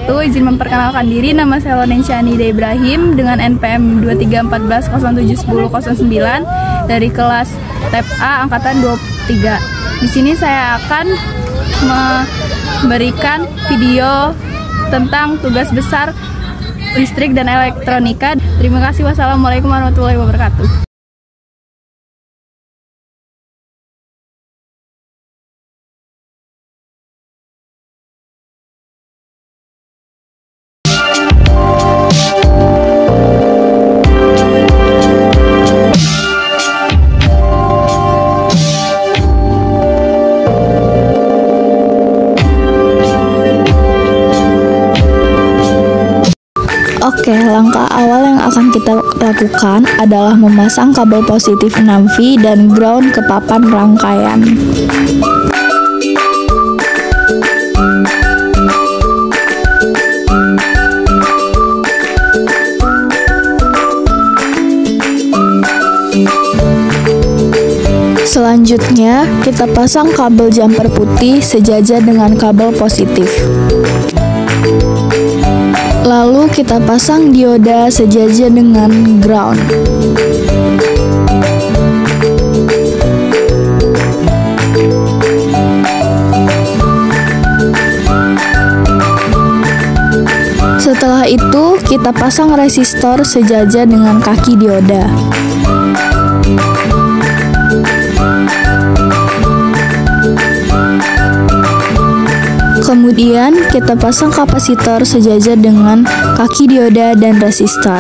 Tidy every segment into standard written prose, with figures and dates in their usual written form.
wabarakatuh. Izin memperkenalkan diri, nama saya Lonensia Nida Ibrahim dengan NPM 2314011009 dari kelas TEP A angkatan 23. Di sini saya akan memberikan video tentang tugas besar listrik dan elektronika. Terima kasih. Wassalamualaikum warahmatullahi wabarakatuh. Oke, langkah awal yang akan kita lakukan adalah memasang kabel positif 6V dan ground ke papan rangkaian. Selanjutnya, kita pasang kabel jumper putih sejajar dengan kabel positif. Lalu kita pasang dioda sejajar dengan ground. Setelah itu, kita pasang resistor sejajar dengan kaki dioda. Kemudian kita pasang kapasitor sejajar dengan kaki dioda dan resistor,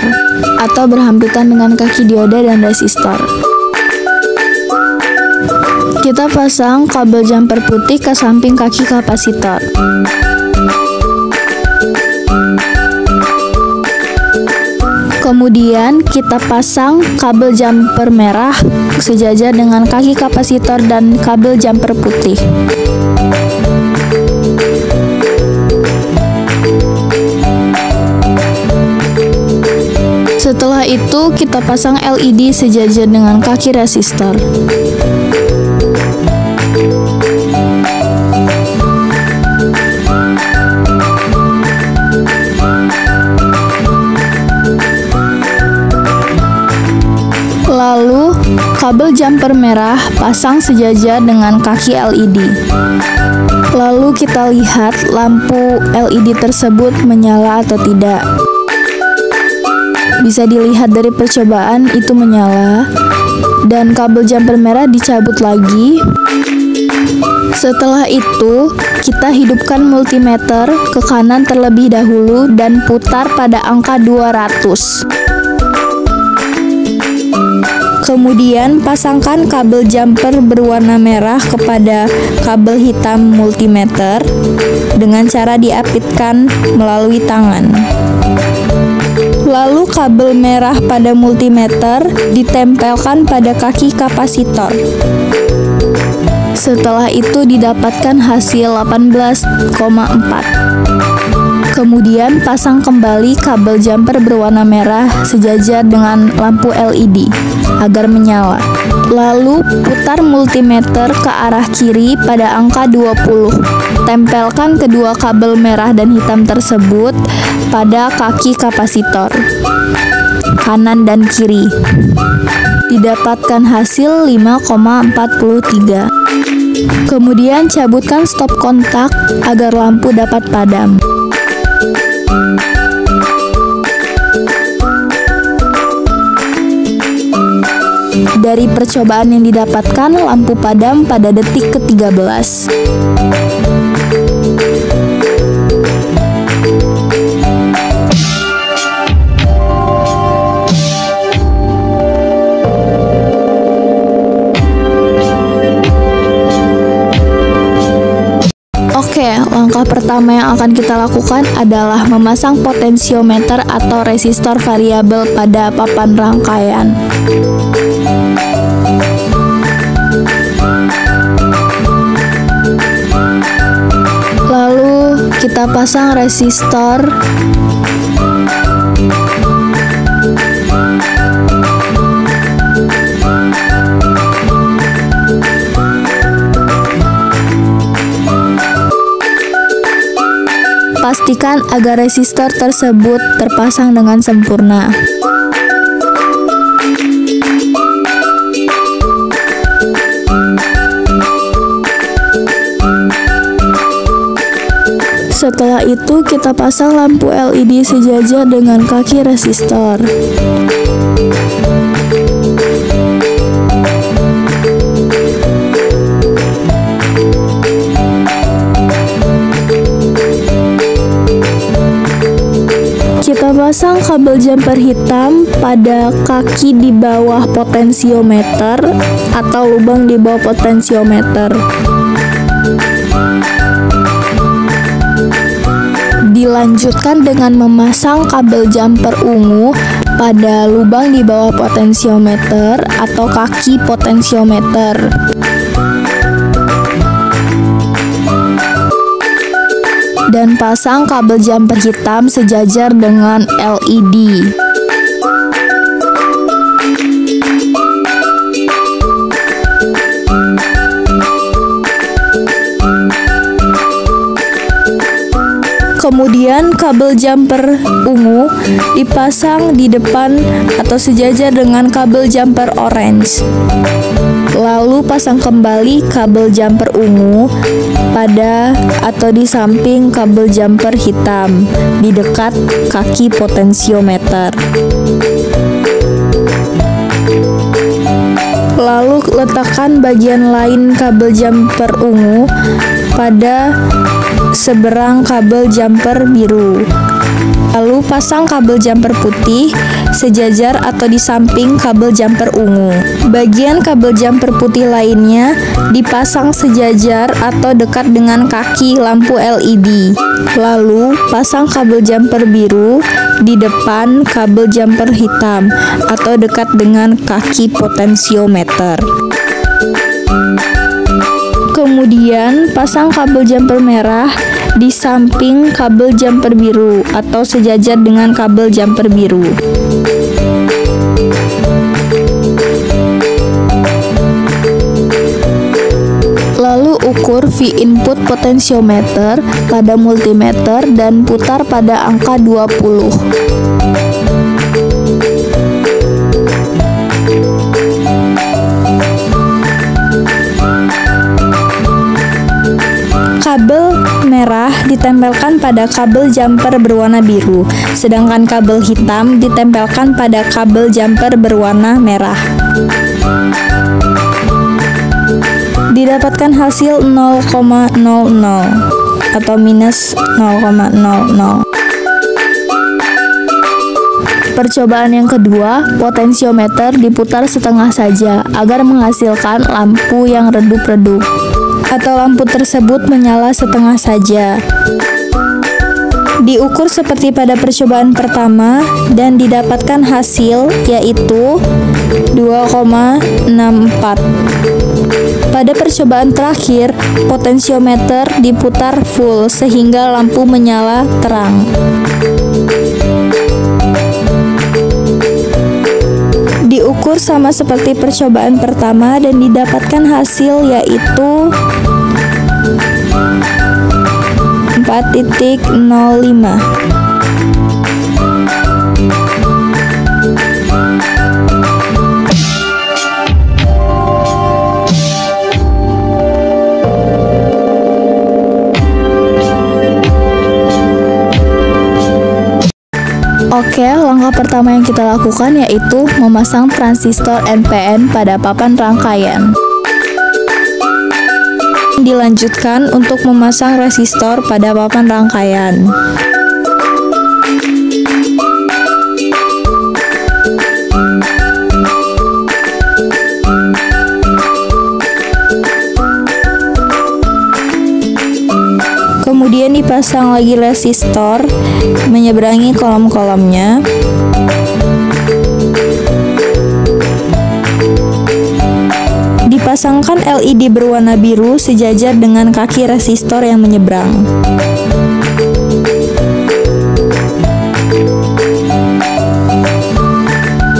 atau berhampitan dengan kaki dioda dan resistor. Kita pasang kabel jumper putih ke samping kaki kapasitor. Kemudian kita pasang kabel jumper merah sejajar dengan kaki kapasitor dan kabel jumper putih. Setelah itu, kita pasang LED sejajar dengan kaki resistor. Lalu, kabel jumper merah pasang sejajar dengan kaki LED. Lalu kita lihat lampu LED tersebut menyala atau tidak. Bisa dilihat dari percobaan itu menyala, dan kabel jumper merah dicabut lagi. Setelah itu, kita hidupkan multimeter ke kanan terlebih dahulu dan putar pada angka 200. Kemudian pasangkan kabel jumper berwarna merah kepada kabel hitam multimeter dengan cara diapitkan melalui tangan. Lalu kabel merah pada multimeter ditempelkan pada kaki kapasitor. Setelah itu didapatkan hasil 18,4. Kemudian pasang kembali kabel jumper berwarna merah sejajar dengan lampu LED agar menyala. Lalu putar multimeter ke arah kiri pada angka 20. Tempelkan kedua kabel merah dan hitam tersebut pada kaki kapasitor kanan dan kiri. Didapatkan hasil 5,43. Kemudian cabutkan stop kontak agar lampu dapat padam. Dari percobaan yang didapatkan, lampu padam pada detik ke-13. Oke, langkah pertama yang akan kita lakukan adalah memasang potensiometer atau resistor variabel pada papan rangkaian. Lalu kita pasang resistor Pastikan agar resistor tersebut terpasang dengan sempurna. Setelah itu kita pasang lampu LED sejajar dengan kaki resistor. Kita pasang kabel jumper hitam pada kaki di bawah potensiometer atau lubang di bawah potensiometer. Dilanjutkan dengan memasang kabel jumper ungu pada lubang di bawah potensiometer atau kaki potensiometer. Dan pasang kabel jumper hitam sejajar dengan LED. Kemudian kabel jumper ungu dipasang di depan atau sejajar dengan kabel jumper orange. Lalu pasang kembali kabel jumper ungu pada atau di samping kabel jumper hitam di dekat kaki potensiometer. Lalu letakkan bagian lain kabel jumper ungu pada seberang kabel jumper biru. Lalu pasang kabel jumper putih sejajar atau di samping kabel jumper ungu. Bagian kabel jumper putih lainnya dipasang sejajar atau dekat dengan kaki lampu LED. Lalu pasang kabel jumper biru di depan kabel jumper hitam atau dekat dengan kaki potensiometer. Kemudian pasang kabel jumper merah di samping kabel jumper biru atau sejajar dengan kabel jumper biru. Lalu ukur V input potensiometer pada multimeter dan putar pada angka 20. Kabel merah ditempelkan pada kabel jumper berwarna biru, sedangkan kabel hitam ditempelkan pada kabel jumper berwarna merah. Didapatkan hasil 0,00 atau minus 0,00. Percobaan yang kedua, potensiometer diputar setengah saja agar menghasilkan lampu yang redup-redup, atau lampu tersebut menyala setengah saja. Diukur seperti pada percobaan pertama dan didapatkan hasil yaitu 2,64. Pada percobaan terakhir, potensiometer diputar full sehingga lampu menyala terang. Diukur sama seperti percobaan pertama dan didapatkan hasil yaitu 4,05. Oke, langkah pertama yang kita lakukan yaitu memasang transistor NPN pada papan rangkaian. Dilanjutkan untuk memasang resistor pada papan rangkaian. Kemudian dipasang lagi resistor menyeberangi kolom-kolomnya. Dipasangkan LED berwarna biru sejajar dengan kaki resistor yang menyeberang.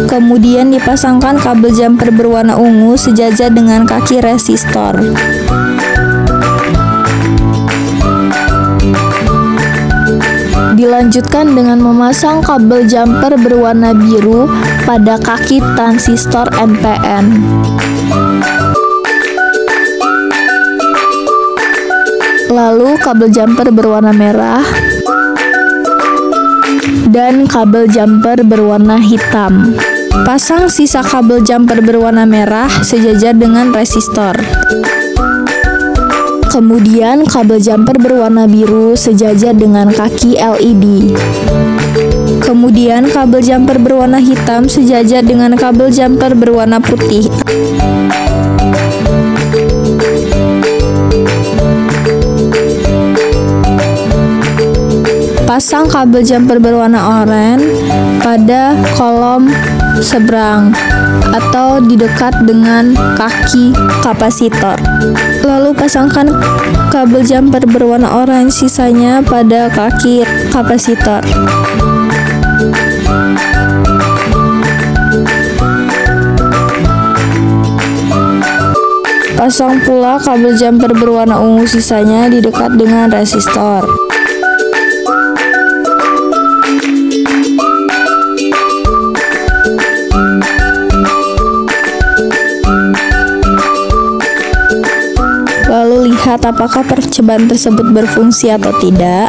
Kemudian dipasangkan kabel jumper berwarna ungu sejajar dengan kaki resistor. Dilanjutkan dengan memasang kabel jumper berwarna biru pada kaki transistor NPN. Lalu kabel jumper berwarna merah dan kabel jumper berwarna hitam. Pasang sisa kabel jumper berwarna merah sejajar dengan resistor. Kemudian kabel jumper berwarna biru sejajar dengan kaki LED. Kemudian kabel jumper berwarna hitam sejajar dengan kabel jumper berwarna putih. Pasang kabel jumper berwarna oranye pada kolom seberang atau di dekat dengan kaki kapasitor. Lalu pasangkan kabel jumper berwarna oranye sisanya pada kaki kapasitor. Pasang pula kabel jumper berwarna ungu sisanya di dekat dengan resistor. Lalu lihat apakah percobaan tersebut berfungsi atau tidak.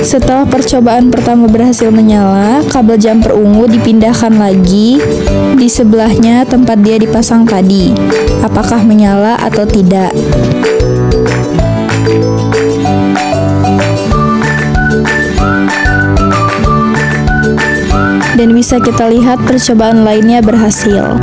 Setelah percobaan pertama berhasil menyala, kabel jumper ungu dipindahkan lagi di sebelahnya tempat dia dipasang tadi. Apakah menyala atau tidak? Dan bisa kita lihat percobaan lainnya berhasil.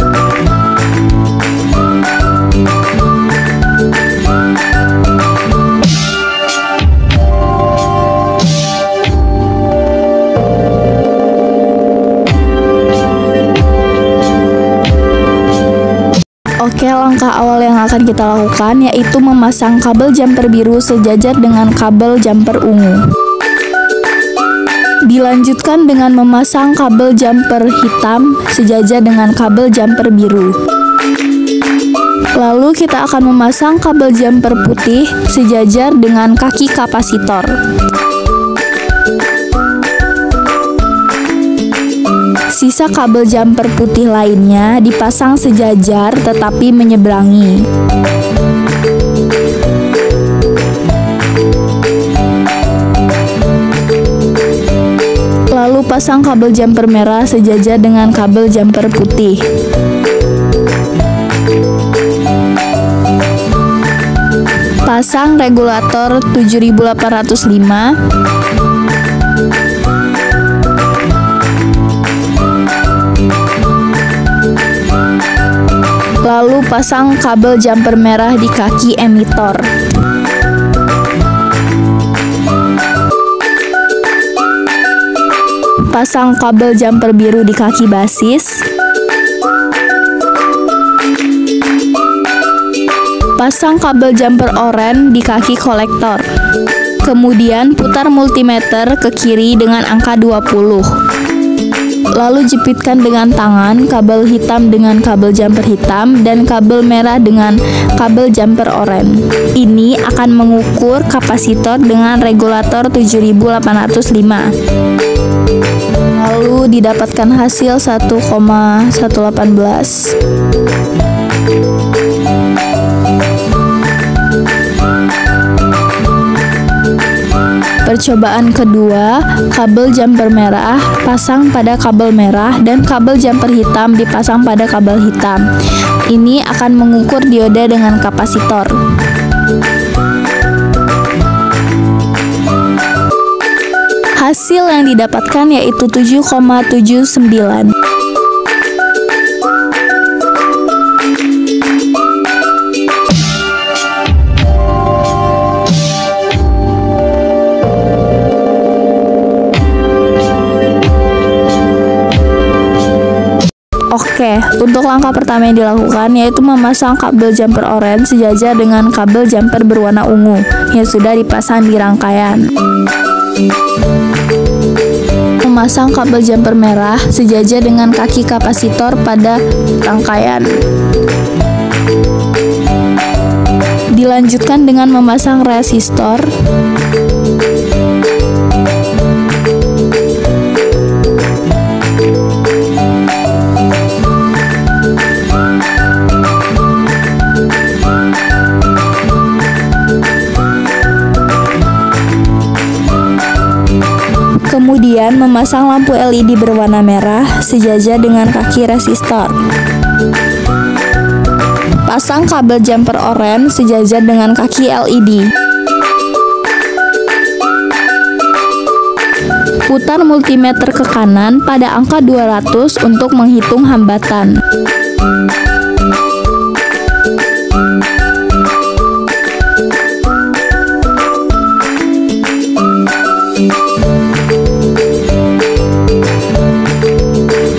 Oke, langkah awal yang akan kita lakukan yaitu memasang kabel jumper biru sejajar dengan kabel jumper ungu. Dilanjutkan dengan memasang kabel jumper hitam sejajar dengan kabel jumper biru. Lalu kita akan memasang kabel jumper putih sejajar dengan kaki kapasitor. Sisa kabel jumper putih lainnya dipasang sejajar tetapi menyeberangi. Lalu pasang kabel jumper merah sejajar dengan kabel jumper putih. Pasang regulator 7805. Lalu pasang kabel jumper merah di kaki emitor. Pasang kabel jumper biru di kaki basis. Pasang kabel jumper oranye di kaki kolektor. Kemudian putar multimeter ke kiri dengan angka 20. Lalu jepitkan dengan tangan kabel hitam dengan kabel jumper hitam dan kabel merah dengan kabel jumper oranye. Ini akan mengukur kapasitor dengan regulator 7805. Lalu didapatkan hasil 1,118. Percobaan kedua, kabel jumper merah pasang pada kabel merah dan kabel jumper hitam dipasang pada kabel hitam. Ini akan mengukur dioda dengan kapasitor. Hasil yang didapatkan yaitu 7,79. Oke, untuk langkah pertama yang dilakukan yaitu memasang kabel jumper oranye sejajar dengan kabel jumper berwarna ungu yang sudah dipasang di rangkaian. Memasang kabel jumper merah sejajar dengan kaki kapasitor pada rangkaian. Dilanjutkan dengan memasang resistor. Kemudian memasang lampu LED berwarna merah sejajar dengan kaki resistor. Pasang kabel jumper oranye sejajar dengan kaki LED. Putar multimeter ke kanan pada angka 200 untuk menghitung hambatan.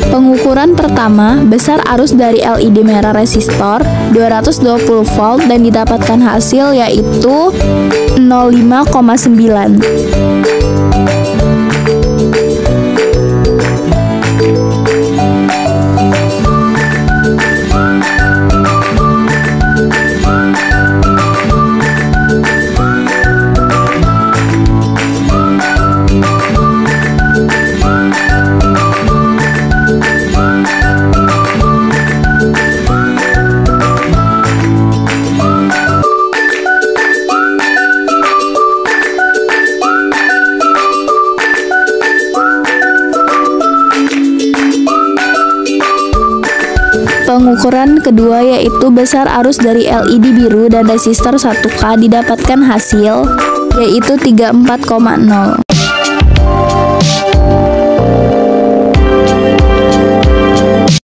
Pengukuran pertama, besar arus dari LED merah resistor 220 volt dan didapatkan hasil yaitu 05,9. Pengukuran kedua yaitu besar arus dari LED biru dan resistor 1K didapatkan hasil yaitu 34,0.